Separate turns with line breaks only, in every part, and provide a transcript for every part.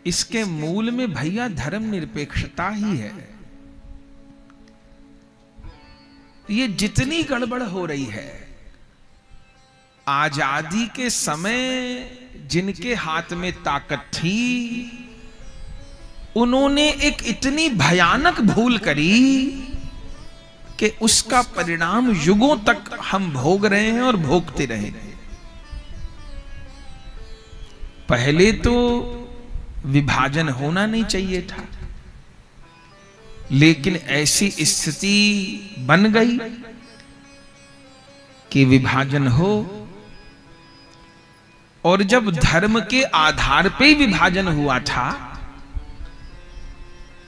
इसके मूल में भैया धर्मनिरपेक्षता ही है। ये जितनी गड़बड़ हो रही है, आजादी के समय जिनके हाथ में ताकत थी, उन्होंने एक इतनी भयानक भूल करी कि उसका परिणाम युगों तक हम भोग रहे हैं और भोगते रहेंगे। पहले तो विभाजन होना नहीं चाहिए था, लेकिन ऐसी स्थिति बन गई कि विभाजन हो। और जब धर्म के आधार पे विभाजन हुआ था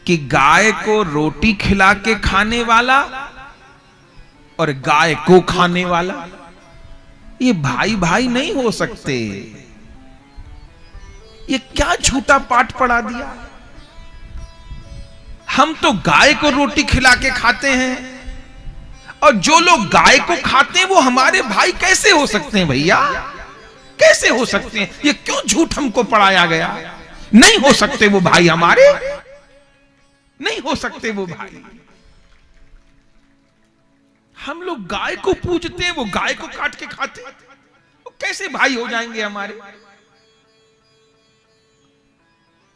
कि गाय को रोटी खिला के खाने वाला और गाय को खाने वाला, ये भाई भाई नहीं हो सकते। ये क्या झूठा पाठ पढ़ा दिया। हम तो गाय को रोटी खिला के खाते हैं, और जो लोग गाय को खाते हैं वो हमारे भाई कैसे हो सकते हैं भैया? कैसे हो सकते हैं? ये क्यों झूठ हमको पढ़ाया गया? नहीं हो सकते वो भाई हमारे, नहीं हो सकते वो भाई। हम लोग गाय को पूजते हैं, वो गाय को काट के खाते हैं, वो कैसे भाई हो जाएंगे हमारे?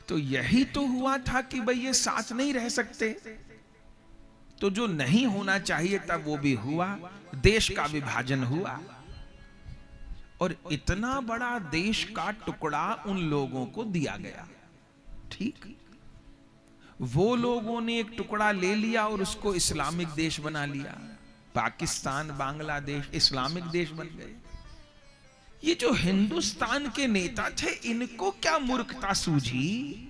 तो यही तो हुआ था कि भाई ये साथ नहीं रह सकते। तो जो नहीं होना चाहिए था वो भी हुआ, देश का विभाजन हुआ, और इतना बड़ा देश का टुकड़ा उन लोगों को दिया गया। ठीक, वो लोगों ने एक टुकड़ा ले लिया और उसको इस्लामिक देश बना लिया। पाकिस्तान, बांग्लादेश इस्लामिक देश बन गए। ये जो हिंदुस्तान के नेता थे, इनको क्या मूर्खता सूझी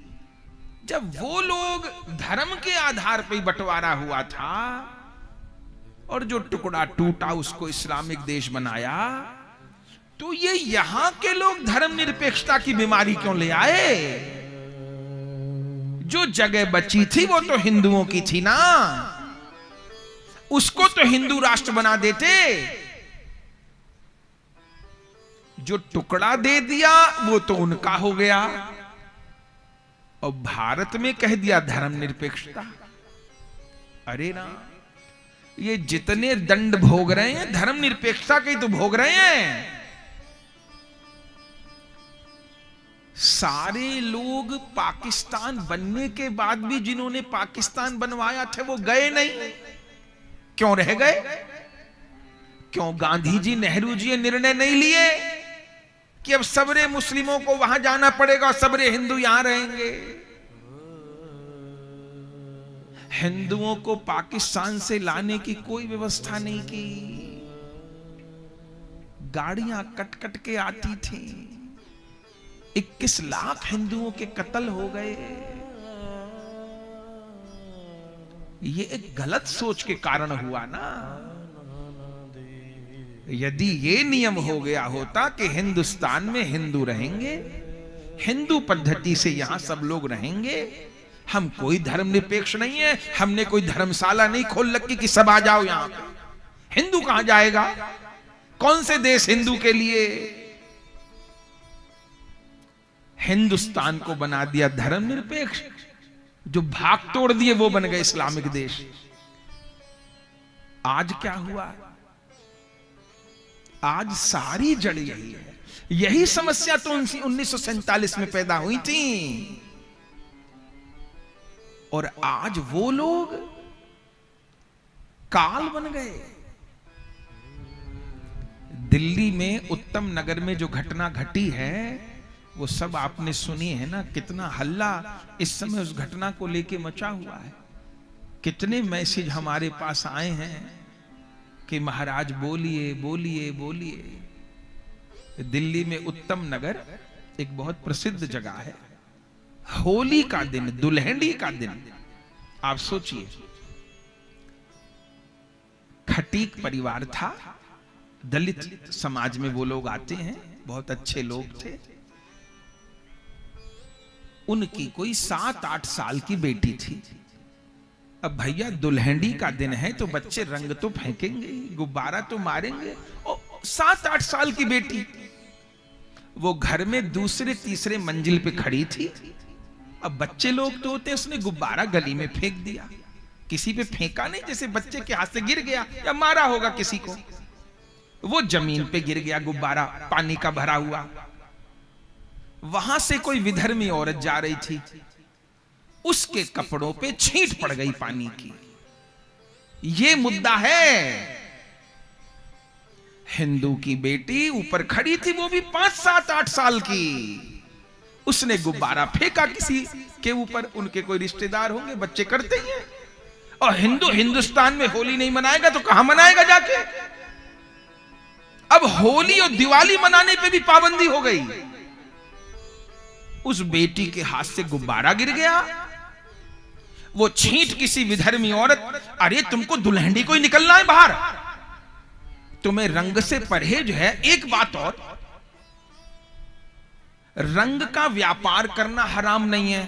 जब वो लोग धर्म के आधार पर बंटवारा हुआ था और जो टुकड़ा टूटा उसको इस्लामिक देश बनाया। तो ये यहां के लोग धर्मनिरपेक्षता की बीमारी क्यों ले आए? जो जगह बची थी वो तो हिंदुओं की थी ना, उसको तो हिंदू राष्ट्र बना देते। जो टुकड़ा दे दिया वो तो उनका हो गया, और भारत में कह दिया धर्मनिरपेक्षता। अरे ना, ये जितने दंड भोग रहे हैं धर्मनिरपेक्षता के तो भोग रहे हैं। सारे लोग पाकिस्तान बनने के बाद भी जिन्होंने पाकिस्तान बनवाया था वो गए नहीं। क्यों रह गए? क्यों गांधी जी, नेहरू जी निर्णय नहीं लिए कि अब सबरे मुस्लिमों को वहां जाना पड़ेगा और सबरे हिंदू यहां रहेंगे? हिंदुओं को पाकिस्तान से लाने की कोई व्यवस्था नहीं की। गाड़ियां कट कट के आती थी। 21 लाख हिंदुओं के कत्ल हो गए। ये एक गलत सोच के कारण हुआ ना। यदि ये नियम हो गया होता कि हिंदुस्तान में हिंदू रहेंगे, हिंदू पद्धति से यहां सब लोग रहेंगे, हम कोई धर्मनिरपेक्ष नहीं है, हमने कोई धर्मशाला नहीं खोल रखी कि सब आ जाओ यहां, हिंदू कहां जाएगा? कौन से देश हिंदू के लिए? हिंदुस्तान को बना दिया धर्मनिरपेक्ष, जो भाग तोड़ दिए वो बन गए इस्लामिक देश। आज क्या हुआ? आज सारी जड़ यही है। यही समस्या तो 1947 में पैदा हुई थी, और आज वो लोग काल बन गए। दिल्ली में उत्तम नगर में जो घटना घटी है वो सब आपने सुनी है ना। कितना हल्ला इस समय उस घटना को लेके मचा हुआ है। कितने मैसेज हमारे पास आए हैं कि महाराज बोलिए बोलिए बोलिए। दिल्ली में उत्तम नगर एक बहुत प्रसिद्ध जगह है। होली का दिन, दुल्हनी का दिन, आप सोचिए, खटीक परिवार था, दलित समाज में वो लोग आते हैं, बहुत अच्छे लोग थे। उनकी कोई 7-8 साल की बेटी थी। अब भैया दुल्हनी का दिन है तो बच्चे रंग तो फेंकेंगे, गुब्बारा तो मारेंगे, और 7-8 साल की बेटी वो घर में दूसरे तीसरे मंजिल पे खड़ी थी अब बच्चे लोग तो होते, उसने गुब्बारा गली में फेंक दिया। किसी पे फेंका नहीं, जैसे बच्चे के हाथ से गिर गया या मारा होगा किसी को, वो जमीन पे गिर गया गुब्बारा पानी का भरा हुआ। वहां से कोई विधर्मी औरत जा रही थी, उसके कपड़ों पे छींट पड़ गई पानी की। ये मुद्दा है। हिंदू की बेटी ऊपर खड़ी थी, वो भी 5, 7, 8 साल की। उसने गुब्बारा फेंका किसी के ऊपर, उनके कोई रिश्तेदार होंगे, बच्चे करते ही हैं। और हिंदू हिंदुस्तान में होली नहीं मनाएगा तो कहां मनाएगा जाके? अब होली और दिवाली मनाने पे भी पाबंदी हो गई। उस बेटी के हाथ से गुब्बारा गिर गया, वो छींट किसी विधर्मी औरत। अरे तुमको दुल्हन को ही निकलना है बाहर, तुम्हें रंग से परहेज है। एक बात और, रंग का व्यापार करना हराम नहीं है,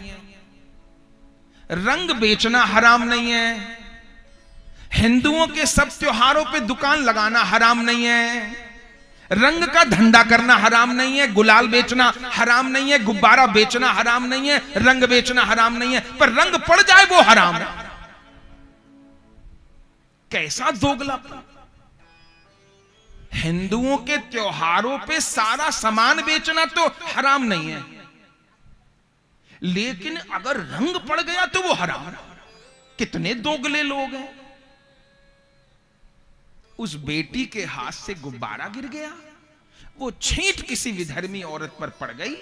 रंग बेचना हराम नहीं है, हिंदुओं के सब त्योहारों पे दुकान लगाना हराम नहीं है, रंग का धंधा करना हराम नहीं है, गुलाल बेचना हराम नहीं है, गुब्बारा बेचना हराम नहीं है, रंग बेचना हराम नहीं है, पर रंग पड़ जाए वो हराम है। कैसा दोगलापन! हिंदुओं के त्योहारों पे सारा सामान बेचना तो हराम नहीं है, लेकिन अगर रंग पड़ गया तो वो हराम। कितने दोगले लोग हैं। उस बेटी के हाथ से गुब्बारा गिर गया, वो छींट किसी विधर्मी औरत पर पड़ गई,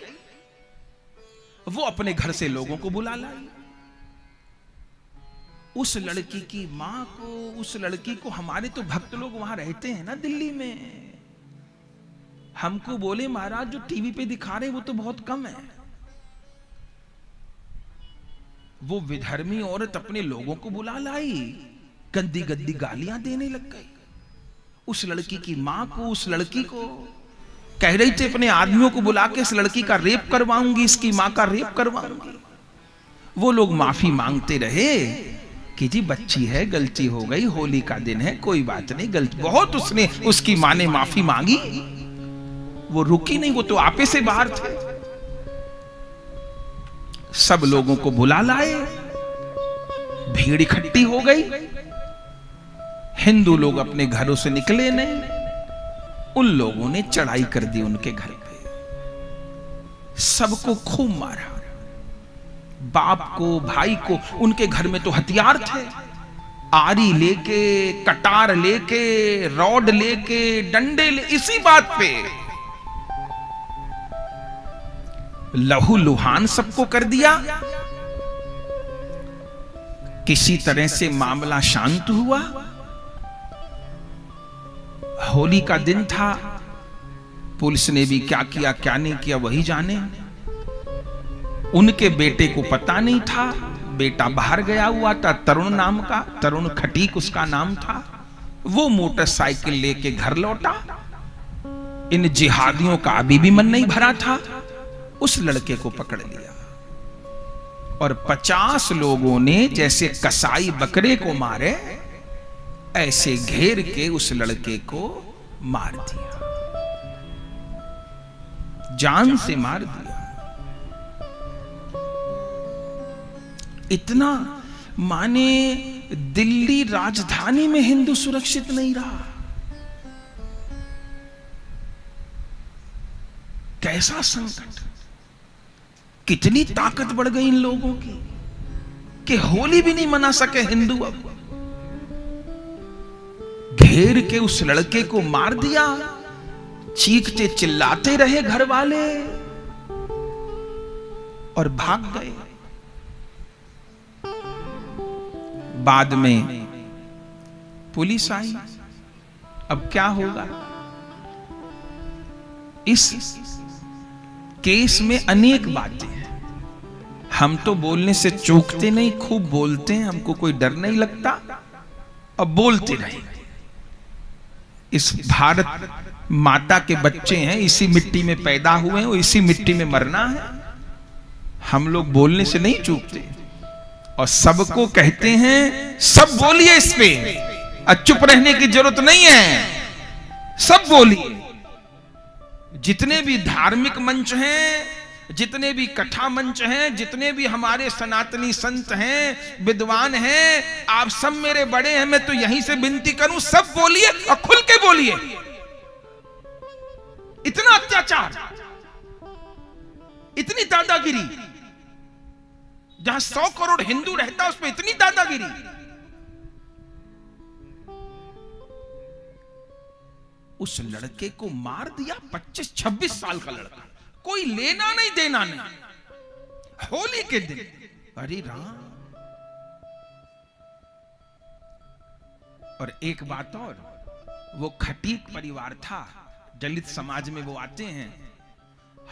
वो अपने घर से लोगों को बुला लाई। उस लड़की की मां को, उस लड़की को, हमारे तो भक्त लोग वहां रहते हैं ना दिल्ली में, हमको बोले महाराज जो टीवी पे दिखा रहे वो तो बहुत कम है। वो विधर्मी औरत अपने लोगों को बुला लाई, गंदी गंदी गालियां देने लग गई उस लड़की की मां को। उस लड़की को कह रही थी अपने आदमियों को बुला के इस लड़की का रेप करवाऊंगी, इसकी मां का रेप करवाऊंगी। वो लोग माफी मांगते रहे कि जी बच्ची है, गलती हो गई, होली का दिन है, कोई बात नहीं, गलती बहुत। उसने, उसकी मां ने माफी मांगी, वो रुकी नहीं, वो तो आपे से बाहर थे। सब लोगों को बुला लाए, भीड़ इकट्ठी हो गई। हिंदू लोग अपने घरों से निकले नहीं, उन लोगों ने चढ़ाई कर दी उनके घर पे, सबको खूब मारा, बाप को, भाई को। उनके घर में तो हथियार थे, आरी लेके, कटार लेके, रॉड लेके, डंडे ले, इसी बात पे लहू लुहान सबको कर दिया। किसी तरह से मामला शांत हुआ। होली का दिन था, पुलिस ने भी क्या किया क्या नहीं किया वही जाने। उनके बेटे को पता नहीं था, बेटा बाहर गया हुआ था, तरुण नाम का, तरुण खटीक उसका नाम था। वो मोटरसाइकिल लेके घर लौटा। इन जिहादियों का अभी भी मन नहीं भरा था, उस लड़के को पकड़ लिया और 50 लोगों ने जैसे कसाई बकरे को मारे ऐसे घेर के उस लड़के को मार दिया, जान से मार दिया। इतना माने दिल्ली राजधानी में हिंदू सुरक्षित नहीं रहा। कैसा संकट, कितनी ताकत बढ़ गई इन लोगों की कि होली भी नहीं मना सके हिंदू। अब घेर के उस लड़के को मार दिया, चीखते चिल्लाते रहे घर वाले और भाग गए। बाद में पुलिस आई। अब क्या होगा? इस केस में अनेक बातें हैं। हम तो बोलने से चूकते नहीं, खूब बोलते हैं, हमको कोई डर नहीं लगता, अब बोलते रहेंगे। इस भारत माता के बच्चे हैं, इसी मिट्टी में पैदा हुए हैं, इसी मिट्टी में मरना है। हम लोग बोलने से नहीं चूकते और सबको कहते हैं सब बोलिए इस पे, चुप रहने की जरूरत नहीं है, सब बोलिए। जितने भी धार्मिक मंच हैं जितने भी कथा मंच हैं, जितने भी हमारे सनातनी संत हैं, विद्वान हैं, आप सब मेरे बड़े हैं। मैं तो यहीं से विनती करूं, सब बोलिए और खुल के बोलिए। इतना अत्याचार, इतनी दादागिरी, जहां 100 करोड़ हिंदू रहता उस पर इतनी दादागिरी। उस लड़के को मार दिया, 25-26 साल का लड़का, कोई लेना नहीं देना नहीं। होली के दिन, अरे राम। और एक बात और, वो खटीक परिवार था, दलित समाज में वो आते हैं।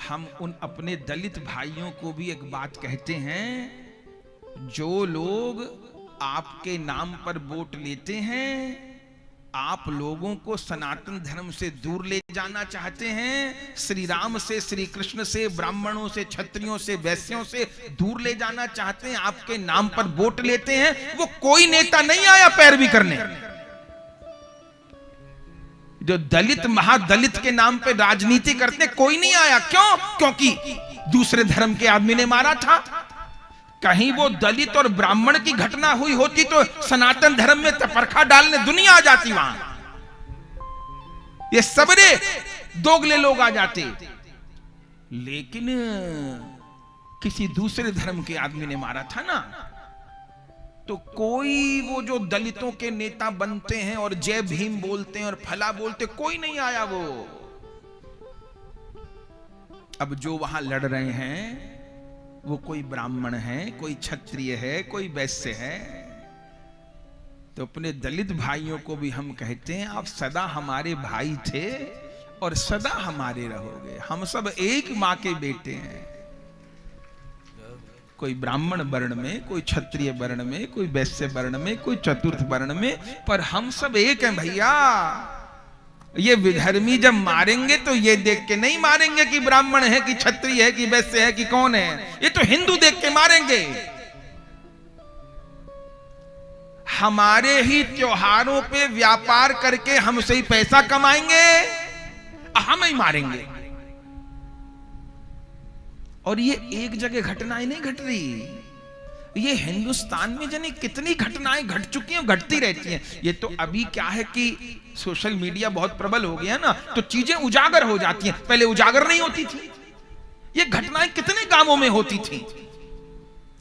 हम उन अपने दलित भाइयों को भी एक बात कहते हैं, जो लोग आपके नाम पर वोट लेते हैं, आप लोगों को सनातन धर्म से दूर ले जाना चाहते हैं, श्री राम से, श्री कृष्ण से, ब्राह्मणों से, क्षत्रियों से, वैश्यों से दूर ले जाना चाहते हैं, आपके नाम पर वोट लेते हैं, वो कोई नेता नहीं आया पैरवी करने। जो दलित महादलित के नाम पे राजनीति करते, कोई नहीं आया। क्यों? क्योंकि दूसरे धर्म के आदमी ने मारा था। कहीं वो दलित और ब्राह्मण की घटना हुई होती तो सनातन धर्म में तपरखा डालने दुनिया आ जाती वहां, ये सबरे दोगले लोग आ जाते। लेकिन किसी दूसरे धर्म के आदमी ने मारा था ना, तो कोई वो जो दलितों के नेता बनते हैं और जय भीम बोलते हैं और फला बोलते, कोई नहीं आया वो। अब जो वहां लड़ रहे हैं वो कोई ब्राह्मण है, कोई क्षत्रिय है, कोई वैश्य है। तो अपने दलित भाइयों को भी हम कहते हैं, आप सदा हमारे भाई थे और सदा हमारे रहोगे। हम सब एक मां के बेटे हैं। कोई ब्राह्मण वर्ण में, कोई क्षत्रिय वर्ण में, कोई वैश्य वर्ण में, कोई चतुर्थ वर्ण में, पर हम सब एक हैं भैया। ये विधर्मी जब मारेंगे तो ये देख के नहीं मारेंगे कि ब्राह्मण है कि क्षत्रिय है कि वैश्य है कि कौन है, ये तो हिंदू देख के मारेंगे। हमारे ही त्योहारों पे व्यापार करके हमसे ही पैसा कमाएंगे, हम ही मारेंगे। और ये एक जगह घटनाएं नहीं घट रही, ये हिंदुस्तान में जाने कितनी घटनाएं घट चुकी हैं, घटती रहती हैं। ये तो अभी क्या है कि सोशल मीडिया बहुत प्रबल हो गया ना, तो चीजें उजागर हो जाती हैं, पहले उजागर नहीं होती थी। ये घटनाएं कितने गांवों में होती थी।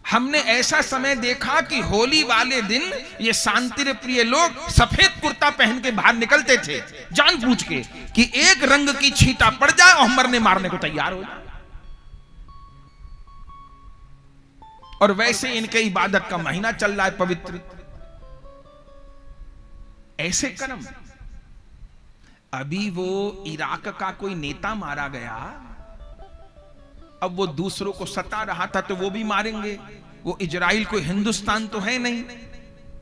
हमने ऐसा समय देखा कि होली वाले दिन ये शांति प्रिय लोग सफेद कुर्ता पहन के बाहर निकलते थे, जानबूझ के, कि एक रंग की छींटा पड़ जाए और मरने मारने को तैयार हो जाए। और वैसे इनके इबादत का महीना चल रहा है पवित्र। ऐसे कर्म। अभी वो इराक का कोई नेता मारा गया, अब वो दूसरों को सता रहा था तो वो भी मारेंगे। वो इजराइल कोई हिंदुस्तान तो है नहीं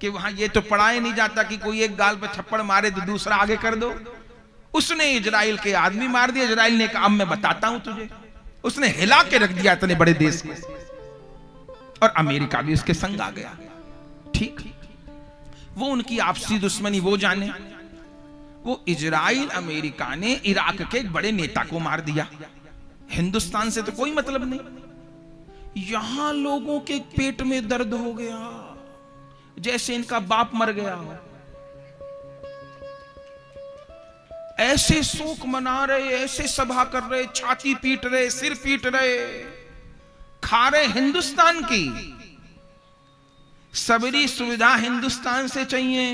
कि वहां ये तो पढ़ाया नहीं जाता कि कोई एक गाल पे थप्पड़ मारे तो दूसरा आगे कर दो। उसने इजराइल के आदमी मार दिया। इजराइल ने कहा अब मैं बताता हूं तुझे। उसने हिला के रख दिया इतने बड़े देश को, और अमेरिका भी उसके संग आ गया। ठीक, वो उनकी आपसी दुश्मनी वो जाने। वो इजराइल अमेरिका ने इराक के एक बड़े नेता को मार दिया। हिंदुस्तान से तो कोई मतलब नहीं। यहां लोगों के पेट में दर्द हो गया जैसे इनका बाप मर गया हो। ऐसे शोक मना रहे, ऐसे सभा कर रहे, छाती पीट रहे, सिर पीट रहे, खा रहे हिंदुस्तान की। सबरी सुविधा हिंदुस्तान से चाहिए,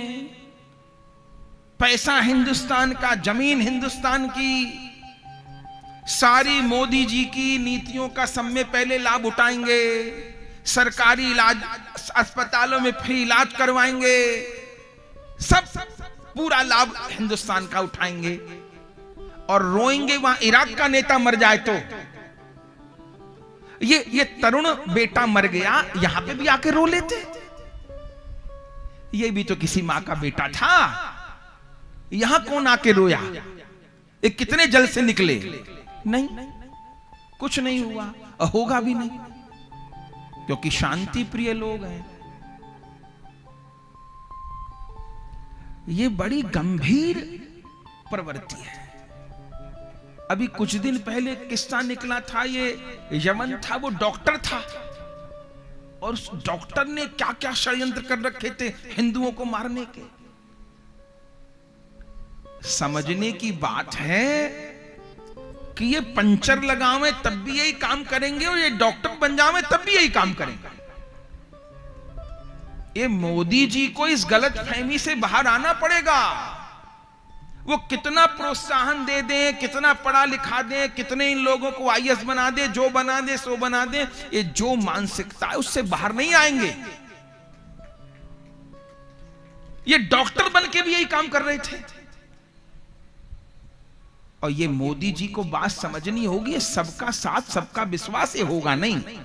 पैसा हिंदुस्तान का, जमीन हिंदुस्तान की, सारी मोदी जी की नीतियों का सब में पहले लाभ उठाएंगे, सरकारी इलाज अस्पतालों में फ्री इलाज करवाएंगे, सब पूरा लाभ हिंदुस्तान का उठाएंगे। और रोएंगे वहां इराक का नेता मर जाए तो। ये तरुण बेटा मर गया, यहां पे भी आके रो लेते। ये भी तो किसी मां का बेटा था, यहां कौन आके रोया? ये कितने जल से निकले? नहीं, कुछ नहीं हुआ, होगा भी नहीं, क्योंकि शांति प्रिय लोग हैं। ये बड़ी गंभीर प्रवृत्ति है। अभी कुछ दिन पहले किस्सा निकला था, ये यमन था, वो डॉक्टर था और उस डॉक्टर ने क्या क्या षड्यंत्र कर रखे थे हिंदुओं को मारने के। समझने की बात है कि ये पंचर लगावे तब भी यही काम करेंगे और ये डॉक्टर बन जावे तब भी यही काम करेंगे। ये मोदी जी को इस गलत फहमी से बाहर आना पड़ेगा। वो कितना प्रोत्साहन दे दें, कितना पढ़ा लिखा दें, कितने इन लोगों को आईएएस बना दे, जो बना दे सो बना दे, ये जो मानसिकता है उससे बाहर नहीं आएंगे। ये डॉक्टर बन के भी यही काम कर रहे थे। और ये मोदी जी को बात समझनी होगी, सबका साथ सबका विश्वास ये होगा नहीं।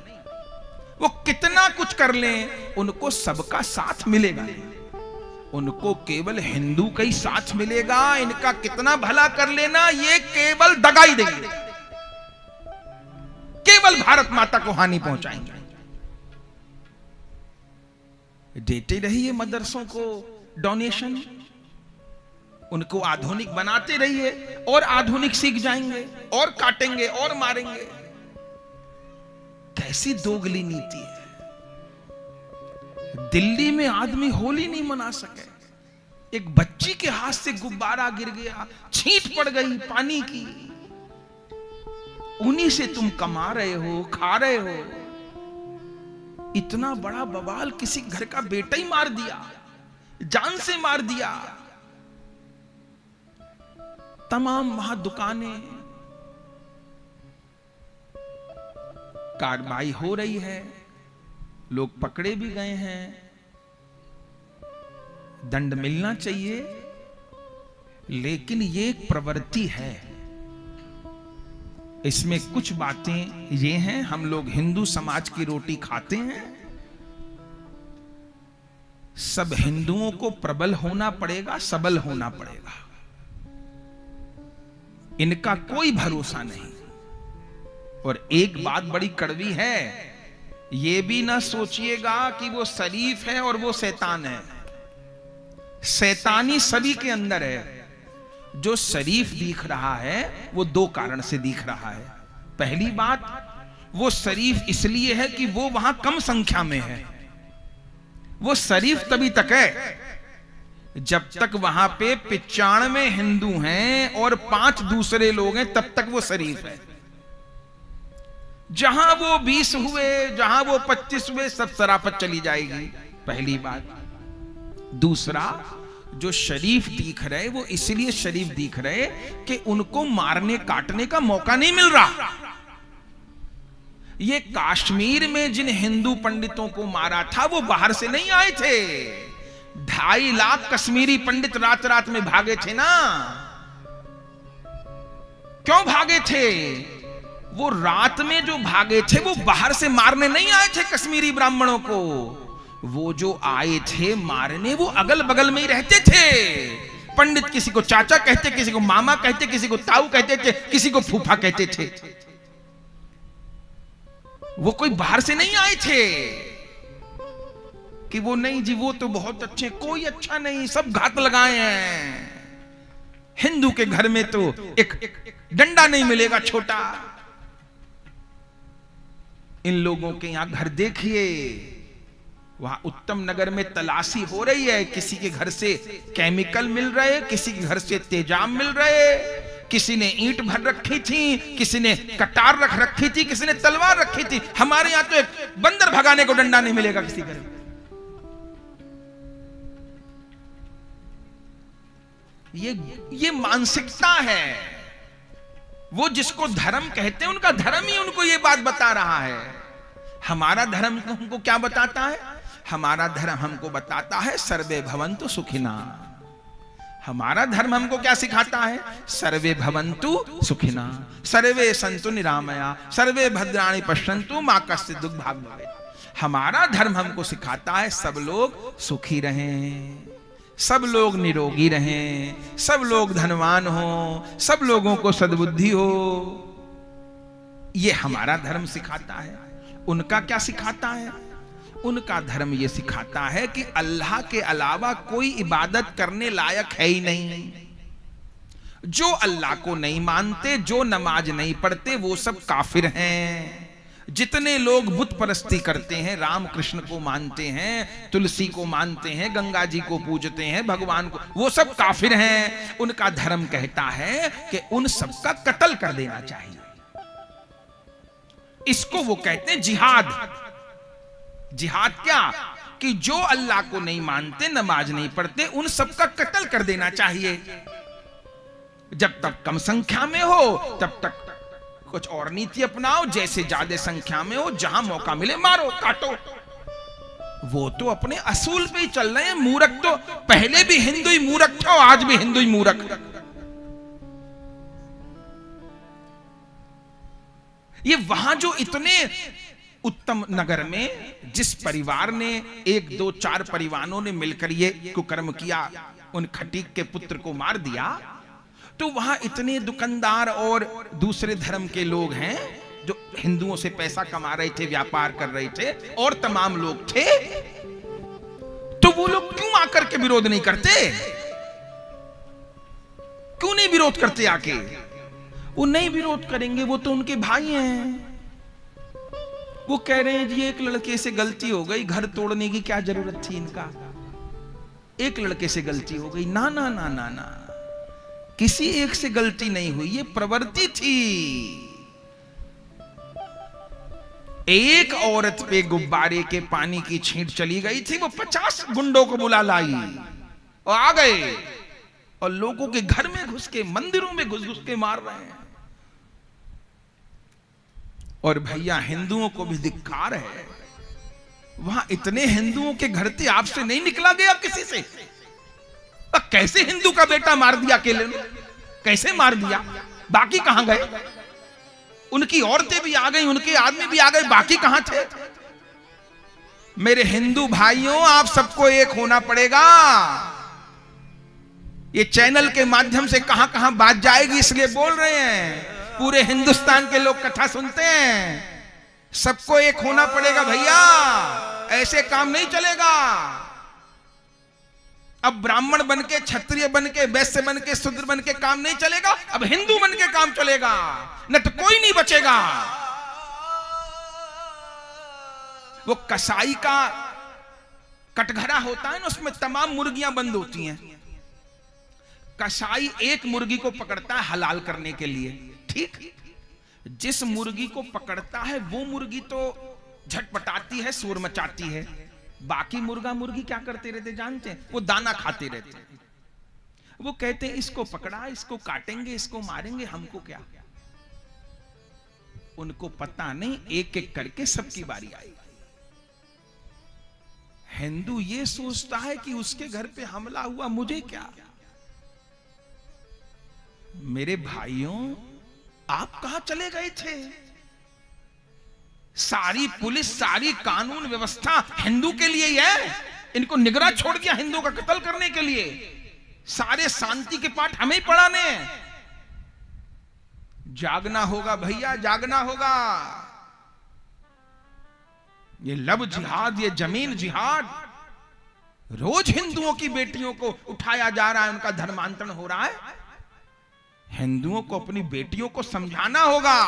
वो कितना कुछ कर लें, उनको सबका साथ मिलेगा नहीं। उनको केवल हिंदू का ही साथ मिलेगा। इनका कितना भला कर लेना, ये केवल दगाई देंगे, केवल भारत माता को हानि पहुंचाएंगे। देते रहिए मदरसों को डोनेशन, उनको आधुनिक बनाते रहिए और आधुनिक सीख जाएंगे और काटेंगे और मारेंगे। कैसी दोगली नीति है। दिल्ली में आदमी होली नहीं मना सके, एक बच्ची के हाथ से गुब्बारा गिर गया, छींट पड़ गई पानी की, उन्हीं से तुम कमा रहे हो, खा रहे हो। इतना बड़ा बवाल, किसी घर का बेटा ही मार दिया, जान से मार दिया। तमाम वहां दुकानें, कार्रवाई हो रही है, लोग पकड़े भी गए हैं, दंड मिलना चाहिए। लेकिन ये एक प्रवृत्ति है, इसमें कुछ बातें ये हैं, हम लोग हिंदू समाज की रोटी खाते हैं। सब हिंदुओं को प्रबल होना पड़ेगा, सबल होना पड़ेगा। इनका कोई भरोसा नहीं। और एक बात बड़ी कड़वी है, ये भी ना सोचिएगा कि वो शरीफ है और वो शैतान है। शैतानी सभी के अंदर है। जो शरीफ दिख रहा है वो दो कारण से दिख रहा है। पहली बात, वो शरीफ इसलिए है कि वो वहां कम संख्या में है। वो शरीफ तभी तक है जब तक वहां पे 95 हिंदू हैं और 5 दूसरे लोग हैं, तब तक वो शरीफ है। जहां वो 20 हुए, जहां वो 25 हुए, सब शराफत चली जाएगी। पहली बात। दूसरा, जो शरीफ दिख रहे वो इसलिए शरीफ दिख रहे कि उनको मारने काटने का मौका नहीं मिल रहा। ये कश्मीर में जिन हिंदू पंडितों को मारा था वो बाहर से नहीं आए थे। 2.5 लाख कश्मीरी पंडित रात रात में भागे थे ना। क्यों भागे थे? वो रात में जो भागे थे वो बाहर से मारने नहीं आए थे कश्मीरी ब्राह्मणों को। वो जो आए थे मारने, वो अगल बगल में ही रहते थे। पंडित किसी को चाचा कहते, किसी को मामा कहते, किसी को ताऊ कहते थे, किसी को फूफा कहते थे। वो कोई बाहर से नहीं आए थे कि वो नहीं जी वो तो बहुत अच्छे। कोई अच्छा नहीं, सब घात लगाए हैं। हिंदू के घर में तो एक डंडा नहीं मिलेगा छोटा। इन लोगों के यहां घर देखिए, वहां उत्तम नगर में तलाशी हो रही है। किसी के घर से केमिकल मिल रहे, किसी के घर से तेजाब मिल रहे, किसी ने ईंट भर रखी थी, किसी ने कटार रख रखी थी, किसी ने तलवार रखी थी। हमारे यहां तो एक बंदर भगाने को डंडा नहीं मिलेगा किसी घर में। ये मानसिकता है। वो जिसको धर्म कहते हैं उनका धर्म ही उनको ये बात बता रहा है। हमारा धर्म हमको क्या बताता है? हमारा धर्म हमको बताता है सर्वे भवन्तु सुखिना। हमारा धर्म हमको क्या सिखाता है? सर्वे भवन्तु सुखिना, सर्वे सन्तु निरामया, सर्वे भद्राणि पश्यन्तु मा कश्चित् दुःख भाग् भवेत्। हमारा धर्म हमको सिखाता है सब लोग सुखी रहें, सब लोग निरोगी रहें, सब लोग धनवान हो, सब लोगों को सद्बुद्धि हो। ये हमारा धर्म सिखाता है। उनका क्या सिखाता है? उनका धर्म ये सिखाता है कि अल्लाह के अलावा कोई इबादत करने लायक है ही नहीं। जो अल्लाह को नहीं मानते, जो नमाज नहीं पढ़ते, वो सब काफिर हैं। जितने लोग बुत परस्ती करते हैं, राम कृष्ण को मानते हैं, तुलसी को मानते हैं, गंगा जी को पूजते हैं, भगवान को, वो सब काफिर हैं। उनका धर्म कहता है कि उन सबका कत्ल कर देना चाहिए। इसको वो कहते हैं जिहाद। जिहाद क्या? कि जो अल्लाह को नहीं मानते, नमाज नहीं पढ़ते, उन सबका कत्ल कर देना चाहिए। जब तक कम संख्या में हो तब तक कुछ और नीति अपनाओ, जैसे ज्यादा संख्या में हो, जहां मौका मिले मारो काटो। वो तो अपने असूल पे ही चल रहे हैं। मूर्ख तो पहले भी हिंदू ही मूर्ख था, आज भी हिंदू ही मूर्ख। ये वहां जो इतने उत्तम नगर में जिस परिवार ने 1, 2, 4 परिवारों ने मिलकर ये कुकर्म किया, उन खटीक के पुत्र को मार दिया, तो वहां इतने दुकानदार और दूसरे धर्म के लोग हैं जो हिंदुओं से पैसा कमा रहे थे, व्यापार कर रहे थे, और तमाम लोग थे। तो वो लोग क्यों आकर के विरोध नहीं करते? क्यों नहीं विरोध करते आके? वो नहीं विरोध करेंगे, वो तो उनके भाई हैं। वो कह रहे हैं जी एक लड़के से गलती हो गई, घर तोड़ने की क्या जरूरत थी इनका? एक लड़के से गलती हो गई। ना ना ना ना ना, किसी एक से गलती नहीं हुई, ये प्रवृत्ति थी। एक औरत पे गुब्बारे के पानी की छींट चली गई थी, वो 50 गुंडों को बुला लाई और आ गए और लोगों के घर में घुस के, मंदिरों में घुस घुस के मार रहे हैं। और भैया हिंदुओं को भी धिक्कार है, वहां इतने हिंदुओं के घर थे, आपसे नहीं निकला गया किसी से? कैसे हिंदू का बेटा मार दिया अकेले में? कैसे मार दिया? बाकी कहां गए? उनकी औरतें भी आ गई, उनके आदमी भी आ गए, बाकी कहां थे? मेरे हिंदू भाइयों, आप सबको एक होना पड़ेगा। ये चैनल के माध्यम से कहां कहां बात जाएगी, इसलिए बोल रहे हैं। पूरे हिंदुस्तान के लोग कथा सुनते हैं। सबको एक होना पड़ेगा भैया, ऐसे काम नहीं चलेगा। अब ब्राह्मण बन के, क्षत्रिय बन के, वैश्य बन के, शूद्र बन के काम नहीं चलेगा, अब हिंदू बन के काम चलेगा, न तो कोई नहीं बचेगा। वो कसाई का कटघरा होता है ना, उसमें तमाम मुर्गियां बंद होती हैं। कसाई एक मुर्गी को पकड़ता है हलाल करने के लिए, ठीक? जिस मुर्गी को पकड़ता है वो मुर्गी तो झटपटाती है, शोर मचाती है। बाकी मुर्गा मुर्गी क्या करते रहते जानते हैं? वो दाना खाते रहते हैं। वो कहते हैं इसको पकड़ा, इसको काटेंगे, इसको मारेंगे, हमको क्या? उनको पता नहीं एक एक करके सबकी बारी आई। हिंदू ये सोचता है कि उसके घर पे हमला हुआ, मुझे क्या? मेरे भाइयों, आप कहां चले गए थे? सारी पुलिस, सारी कानून व्यवस्था हिंदू के लिए ही है। इनको निगरान छोड़ दिया हिंदू का कत्ल करने के लिए। सारे शांति के पाठ हमें ही पढ़ाने हैं। जागना होगा भैया, जागना होगा। ये लब जिहाद, ये जमीन जिहाद, रोज हिंदुओं की बेटियों को उठाया जा रहा है, उनका धर्मांतरण हो रहा है। हिंदुओं को अपनी बेटियों को समझाना होगा।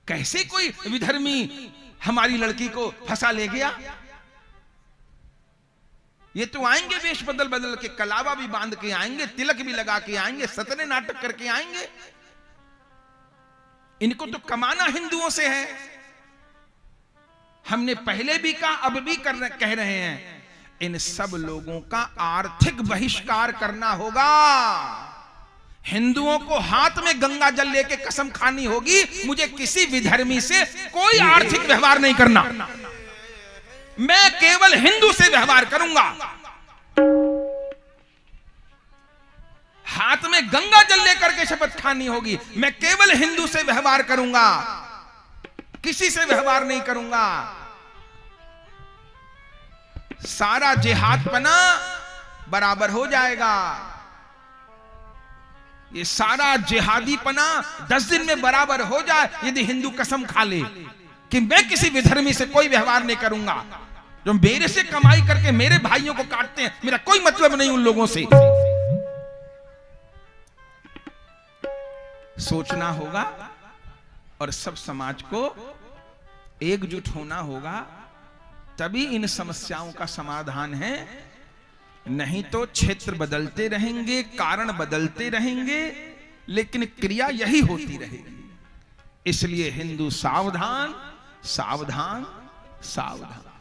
कैसे कोई विधर्मी हमारी लड़की को फंसा ले गया? ये तो आएंगे वेश बदल बदल के, कलावा भी बांध के आएंगे, तिलक भी लगा के आएंगे, सतरे नाटक करके आएंगे। इनको तो कमाना हिंदुओं से है। हमने पहले भी कहा, अब भी कह रहे हैं, इन सब लोगों का आर्थिक बहिष्कार करना होगा। हिंदुओं को हाथ में गंगा जल लेके कसम खानी होगी, मुझे किसी विधर्मी से कोई आर्थिक व्यवहार नहीं करना, मैं केवल हिंदू से व्यवहार करूंगा। हाथ में गंगा जल लेकर के शपथ खानी होगी, मैं केवल हिंदू से व्यवहार करूंगा, किसी से व्यवहार नहीं करूंगा। सारा जिहाद पना बराबर हो जाएगा। ये सारा जिहादी पना 10 दिन में बराबर हो जाए यदि हिंदू कसम खा ले कि मैं किसी विधर्मी से कोई व्यवहार नहीं करूंगा। जो मेरे से कमाई करके मेरे भाइयों को काटते हैं, मेरा कोई मतलब नहीं उन लोगों से। सोचना होगा और सब समाज को एकजुट होना होगा, तभी इन समस्याओं का समाधान है। नहीं तो क्षेत्र बदलते रहेंगे, कारण बदलते रहेंगे, लेकिन क्रिया यही होती रहेगी। इसलिए हिंदू सावधान, सावधान, सावधान।